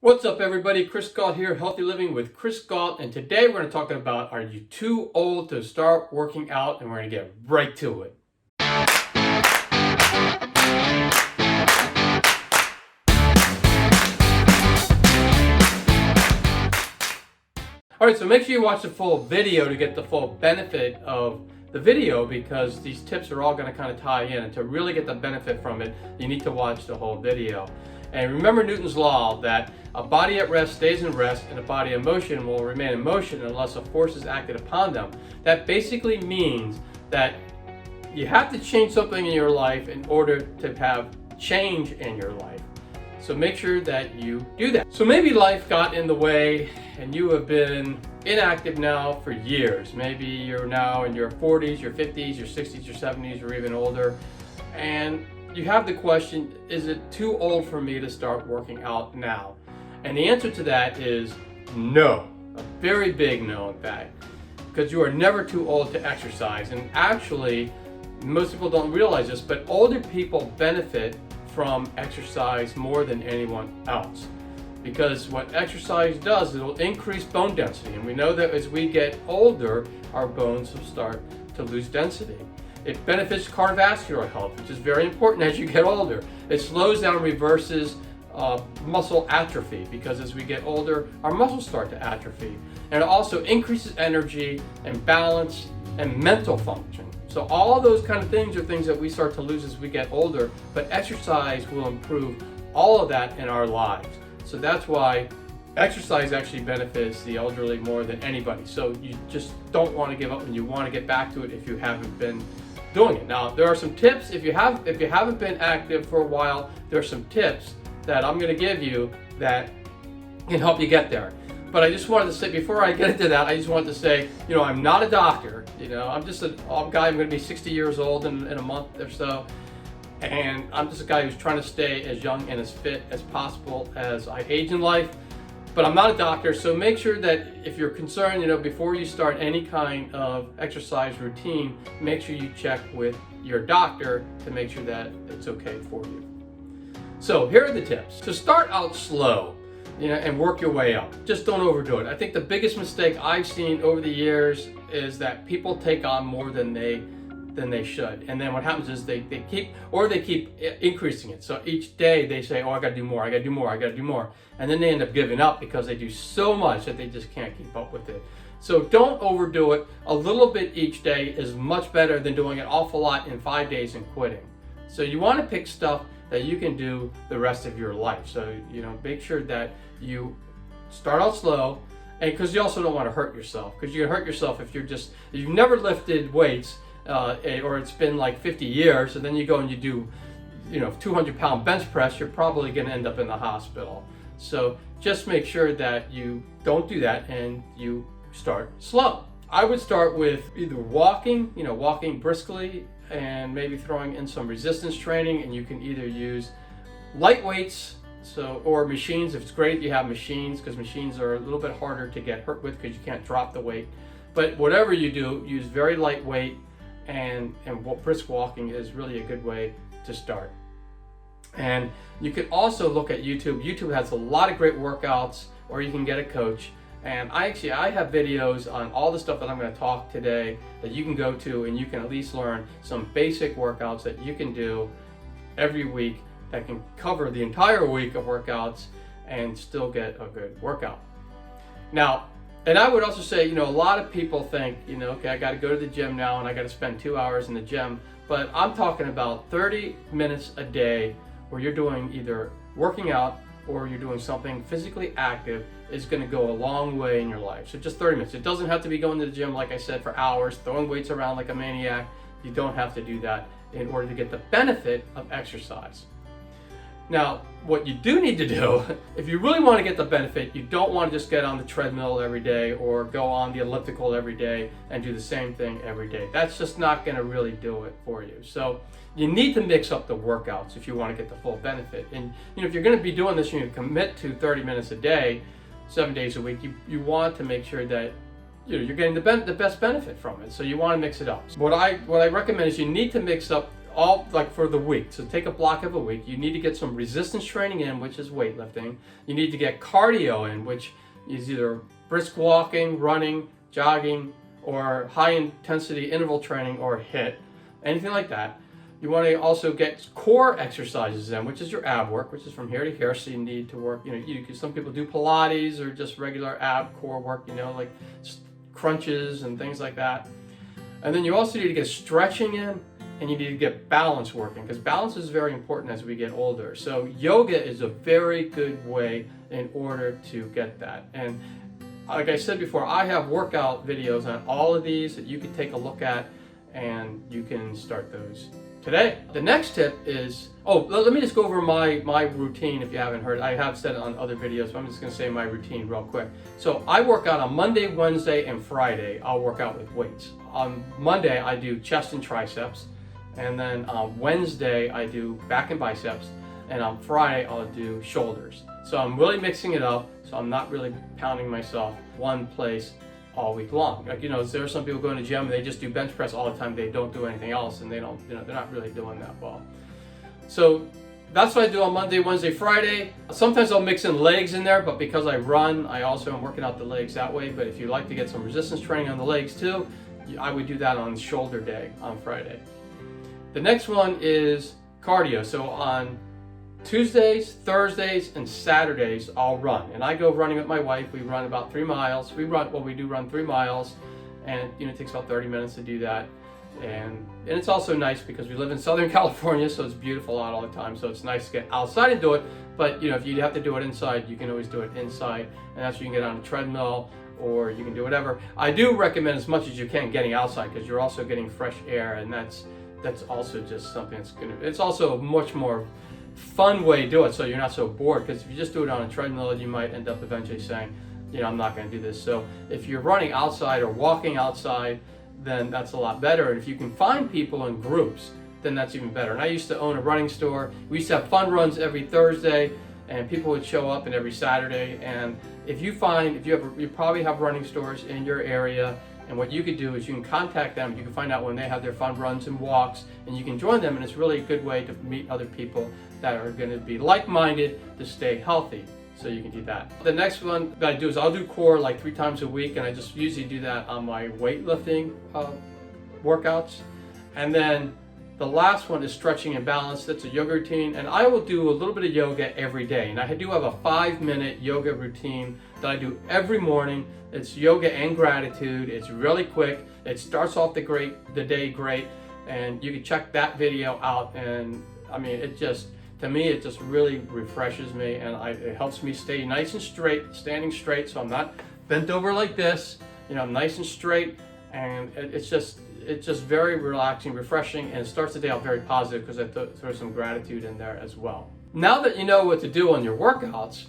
What's up everybody, Chris Gault here, Healthy Living with Chris Gault, and today we're going to talk about, are you too old to start working out? And we're going to get right to it. Alright, so make sure you watch the full video to get the full benefit of the video, because these tips are all going to kind of tie in, and to really get the benefit from it, you need to watch the whole video. And remember Newton's law that a body at rest stays in rest and a body in motion will remain in motion unless a force is acted upon them. That basically means that you have to change something in your life in order to have change in your life. So make sure that you do that. So maybe life got in the way and you have been inactive now for years. Maybe you're now in your 40s, your 50s, your 60s, your 70s, or even older. And you have the question, is it too old for me to start working out now? And the answer to that is no. A very big no, in fact. Because you are never too old to exercise. And actually, most people don't realize this, but older people benefit from exercise more than anyone else. Because what exercise does, it'll increase bone density. And we know that as we get older, our bones will start to lose density. It benefits cardiovascular health, which is very important as you get older. It slows down and reverses muscle atrophy, because as we get older, our muscles start to atrophy. And it also increases energy and balance and mental function. So all of those kind of things are things that we start to lose as we get older, but exercise will improve all of that in our lives. So that's why exercise actually benefits the elderly more than anybody. So you just don't want to give up, and you want to get back to it if you haven't been doing it. Now, there are some tips. If you haven't been active for a while, there are some tips that I'm going to give you that can help you get there. But I just wanted to say, before I get into that, I just wanted to say, I'm not a doctor. I'm just a guy. I'm going to be 60 years old in a month or so. And I'm just a guy who's trying to stay as young and as fit as possible as I age in life. But I'm not a doctor, so make sure that if you're concerned, before you start any kind of exercise routine, make sure you check with your doctor to make sure that it's okay for you. So here are the tips. So start out slow, and work your way up. Just don't overdo it. I think the biggest mistake I've seen over the years is that people take on more than they should. And then what happens is they keep increasing it. So each day they say, oh, I gotta do more, I gotta do more, I gotta do more. And then they end up giving up because they do so much that they just can't keep up with it. So don't overdo it. A little bit each day is much better than doing an awful lot in 5 days and quitting. So you wanna pick stuff that you can do the rest of your life. So, make sure that you start out slow, and because you also don't wanna hurt yourself, because you can hurt yourself if you've never lifted weights, or it's been like 50 years, and then you go and you do 200-pound bench press, you're probably going to end up in the hospital. So just make sure that you don't do that and you start slow. I would start with either walking briskly, and maybe throwing in some resistance training, and you can either use light weights or machines. It's great if you have machines, because machines are a little bit harder to get hurt with because you can't drop the weight. But whatever you do, use very light weight. And brisk walking is really a good way to start. And you can also look at YouTube. YouTube has a lot of great workouts, or you can get a coach. And I have videos on all the stuff that I'm going to talk today that you can go to, and you can at least learn some basic workouts that you can do every week that can cover the entire week of workouts and still get a good workout. Now, and I would also say, a lot of people think, okay, I got to go to the gym now and I got to spend 2 hours in the gym. But I'm talking about 30 minutes a day where you're doing either working out or you're doing something physically active is going to go a long way in your life. So just 30 minutes. It doesn't have to be going to the gym, like I said, for hours, throwing weights around like a maniac. You don't have to do that in order to get the benefit of exercise. Now, what you do need to do, if you really want to get the benefit, you don't want to just get on the treadmill every day or go on the elliptical every day and do the same thing every day. That's just not going to really do it for you. So you need to mix up the workouts if you want to get the full benefit. And if you're going to be doing this, you commit to 30 minutes a day, 7 days a week, you want to make sure that you're getting the best benefit from it. So you want to mix it up. So what I recommend is you need to mix up all like for the week. So take a block of a week. You need to get some resistance training in, which is weightlifting. You need to get cardio in, which is either brisk walking, running, jogging, or high intensity interval training or HIIT, anything like that. You want to also get core exercises in, which is your ab work, which is from here to here. So you need to work, some people do Pilates or just regular ab core work, like crunches and things like that. And then you also need to get stretching in, and you need to get balance working, because balance is very important as we get older. So yoga is a very good way in order to get that. And like I said before, I have workout videos on all of these that you can take a look at, and you can start those today. The next tip is, let me just go over my routine if you haven't heard. I have said it on other videos, but I'm just gonna say my routine real quick. So I work out on Monday, Wednesday, and Friday. I'll work out with weights. On Monday, I do chest and triceps. And then on Wednesday, I do back and biceps. And on Friday, I'll do shoulders. So I'm really mixing it up. So I'm not really pounding myself one place all week long. Like, there are some people going to the gym and they just do bench press all the time. They don't do anything else, and they don't, they're not really doing that well. So that's what I do on Monday, Wednesday, Friday. Sometimes I'll mix in legs in there, but because I run, I also am working out the legs that way. But if you like to get some resistance training on the legs too, I would do that on shoulder day on Friday. The next one is cardio. So on Tuesdays, Thursdays, and Saturdays, I'll run. And I go running with my wife. We run about 3 miles. We do run 3 miles, and it takes about 30 minutes to do that. And it's also nice because we live in Southern California, so it's beautiful out all the time. So it's nice to get outside and do it. But if you have to do it inside, you can always do it inside. And that's where you can get on a treadmill, or you can do whatever. I do recommend as much as you can getting outside, because you're also getting fresh air, and that's also just something it's also a much more fun way to do it, so you're not so bored. Because if you just do it on a treadmill, you might end up eventually saying, I'm not going to do this. So if you're running outside or walking outside, then that's a lot better. And if you can find people in groups, then that's even better. And I used to own a running store. We used to have fun runs every Thursday, and people would show up, and every Saturday. And if you probably have running stores in your area. And what you could do is you can contact them. You can find out when they have their fun runs and walks, and you can join them. And it's really a good way to meet other people that are going to be like-minded to stay healthy. So you can do that. The next one that I do is I'll do core like 3 times a week, and I just usually do that on my weightlifting workouts. And then the last one is stretching and balance. That's a yoga routine, and I will do a little bit of yoga every day. And I do have a 5-minute yoga routine that I do every morning. It's yoga and gratitude. It's really quick. It starts off the day great, and you can check that video out. And I mean, it just really refreshes me, and it helps me stay nice and straight, standing straight, so I'm not bent over like this. I'm nice and straight, and it's just very relaxing, refreshing, and it starts the day out very positive because I throw some gratitude in there as well. Now that you know what to do on your workouts,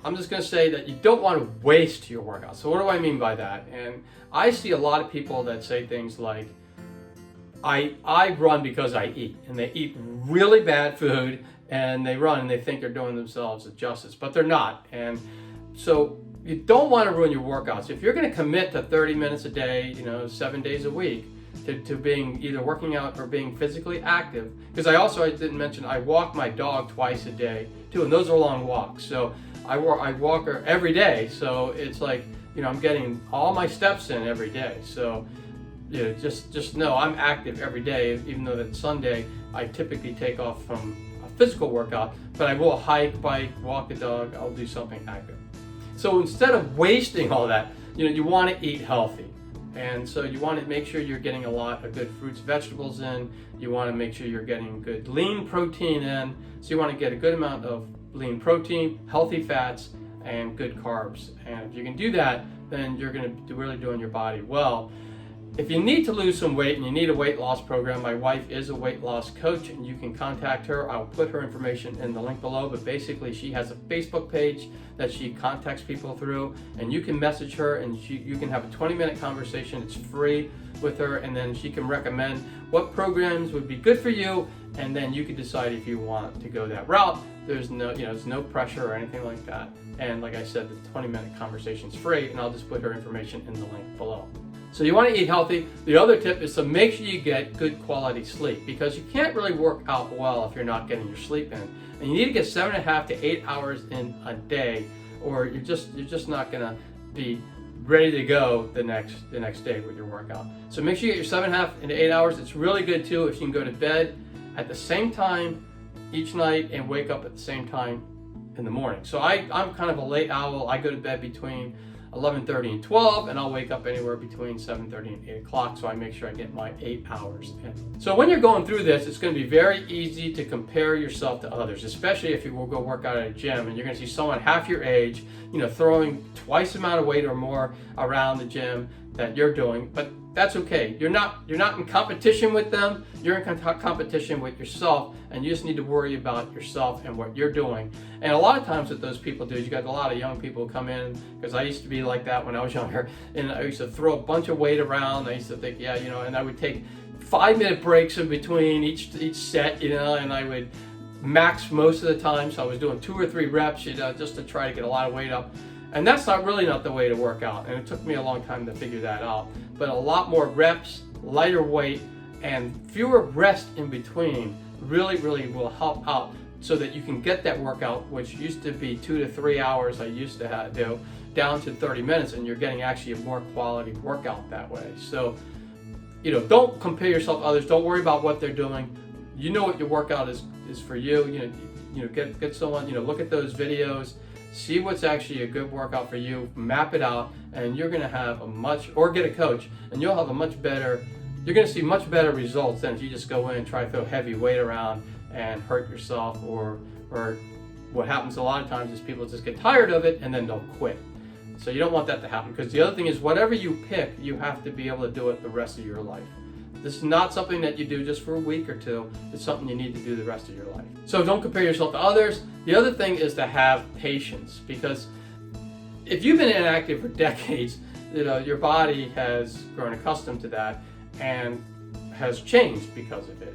I'm just going to say that you don't want to waste your workouts. So what do I mean by that? And I see a lot of people that say things like, I run because I eat, and they eat really bad food, and they run and they think they're doing themselves a justice, but they're not. And so you don't want to ruin your workouts. If you're going to commit to 30 minutes a day, 7 days a week, to being either working out or being physically active, because I didn't mention, I walk my dog twice a day too, and those are long walks. So I walk her every day, so it's like, I'm getting all my steps in every day. So just know I'm active every day, even though that Sunday I typically take off from a physical workout, but I will hike, bike, walk the dog, I'll do something active. So instead of wasting all that, you want to eat healthy. And so you want to make sure you're getting a lot of good fruits, vegetables in. You want to make sure you're getting good lean protein in. So you want to get a good amount of lean protein, healthy fats, and good carbs. And if you can do that, then you're going to be really doing your body well. If you need to lose some weight and you need a weight loss program, my wife is a weight loss coach, and you can contact her. I'll put her information in the link below, but basically she has a Facebook page that she contacts people through, and you can message her, and you can have a 20-minute conversation. It's free with her, and then she can recommend what programs would be good for you, and then you can decide if you want to go that route. There's no pressure or anything like that. And like I said, the 20-minute conversation is free, and I'll just put her information in the link below. So you want to eat healthy. The other tip is to make sure you get good quality sleep, because you can't really work out well if you're not getting your sleep in. And you need to get 7.5 to 8 hours in a day, or you're just not gonna be ready to go the next day with your workout. So make sure you get your 7.5 into 8 hours. It's really good too if you can go to bed at the same time each night and wake up at the same time in the morning. So I'm kind of a late owl. I go to bed between 11:30 and 12, and I'll wake up anywhere between 7:30 and 8 o'clock, so I make sure I get my 8 hours in. So when you're going through this, it's going to be very easy to compare yourself to others, especially if you will go work out at a gym and you're going to see someone half your age, throwing twice the amount of weight or more around the gym that you're doing. But that's okay. You're not in competition with them. You're in competition with yourself, and you just need to worry about yourself and what you're doing. And a lot of times what those people do is you got a lot of young people come in, because I used to be like that when I was younger, and I used to throw a bunch of weight around. I used to think, and I would take 5-minute breaks in between each set, and I would max most of the time. So I was doing 2 or 3 reps, just to try to get a lot of weight up. And that's really not the way to work out. And it took me a long time to figure that out. But a lot more reps, lighter weight, and fewer rest in between really will help out, so that you can get that workout, which used to be 2 to 3 hours I used to do, down to 30 minutes, and you're getting actually a more quality workout that way. So, don't compare yourself to others. Don't worry about what they're doing. You know what your workout is for you. Get someone, look at those videos, see what's actually a good workout for you, map it out, and you're going to have or get a coach, and you'll have you're going to see much better results than if you just go in and try to throw heavy weight around and hurt yourself, or what happens a lot of times is people just get tired of it and then they'll quit. So you don't want that to happen, because the other thing is, whatever you pick, you have to be able to do it the rest of your life. This is not something that you do just for a week or two. It's something you need to do the rest of your life. So don't compare yourself to others. The other thing is to have patience, because if you've been inactive for decades, your body has grown accustomed to that and has changed because of it.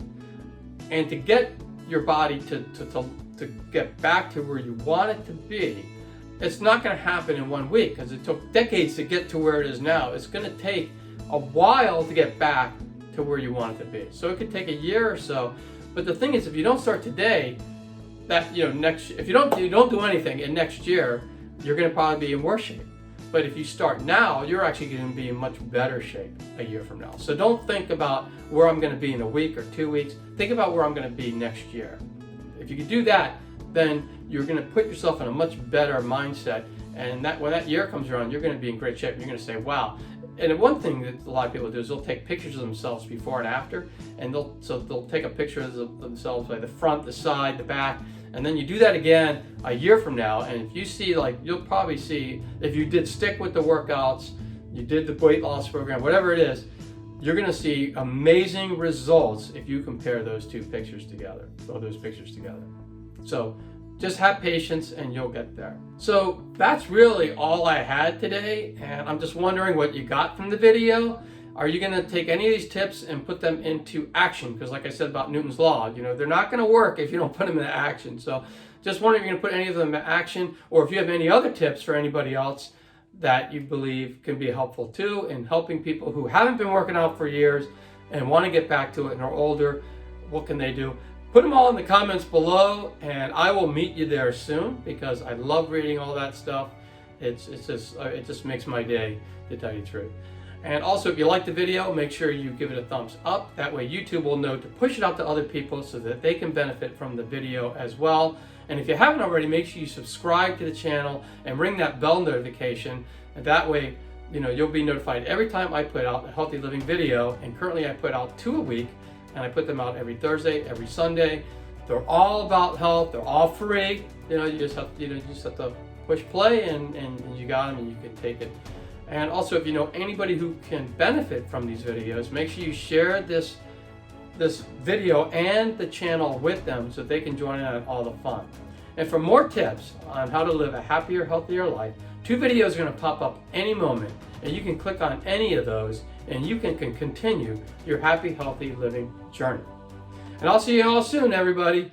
And to get your body to get back to where you want it to be, it's not going to happen in 1 week, because it took decades to get to where it is now. It's going to take a while to get back to where you want it to be. So it could take a year or so. But the thing is, if you don't start today, if you don't do anything, in next year, you're going to probably be in worse shape. But if you start now, you're actually going to be in much better shape a year from now. So don't think about where I'm going to be in a week or 2 weeks. Think about where I'm going to be next year. If you can do that, then you're going to put yourself in a much better mindset. And when that year comes around, you're going to be in great shape. You're going to say, wow. And one thing that a lot of people do is they'll take pictures of themselves before and after, and they'll take a picture of themselves by the front, the side, the back, and then you do that again a year from now, and if you see, you'll probably see, if you did stick with the workouts, you did the weight loss program, whatever it is, you're going to see amazing results if you compare those pictures together. So just have patience and you'll get there. So that's really all I had today, and I'm just wondering what you got from the video. Are you going to take any of these tips and put them into action? Because like I said about Newton's law, they're not going to work if you don't put them into action. So just wondering if you're going to put any of them into action, or if you have any other tips for anybody else that you believe can be helpful too in helping people who haven't been working out for years and want to get back to it and are older. What can they do? Put them all in the comments below, and I will meet you there soon, because I love reading all that stuff. It just makes my day, to tell you the truth. And also, if you like the video, make sure you give it a thumbs up. That way YouTube will know to push it out to other people so that they can benefit from the video as well. And if you haven't already, make sure you subscribe to the channel and ring that bell notification. And that way, you'll be notified every time I put out a healthy living video. And currently I put out 2 a week, and I put them out every Thursday, every Sunday. They're all about health. They're all free. You just have to push play, and you got them, and you can take it. And also, if you know anybody who can benefit from these videos, make sure you share this video and the channel with them so they can join in on all the fun. And for more tips on how to live a happier, healthier life, 2 videos are going to pop up any moment, and you can click on any of those, and you can continue your happy, healthy living journey. And I'll see you all soon, everybody.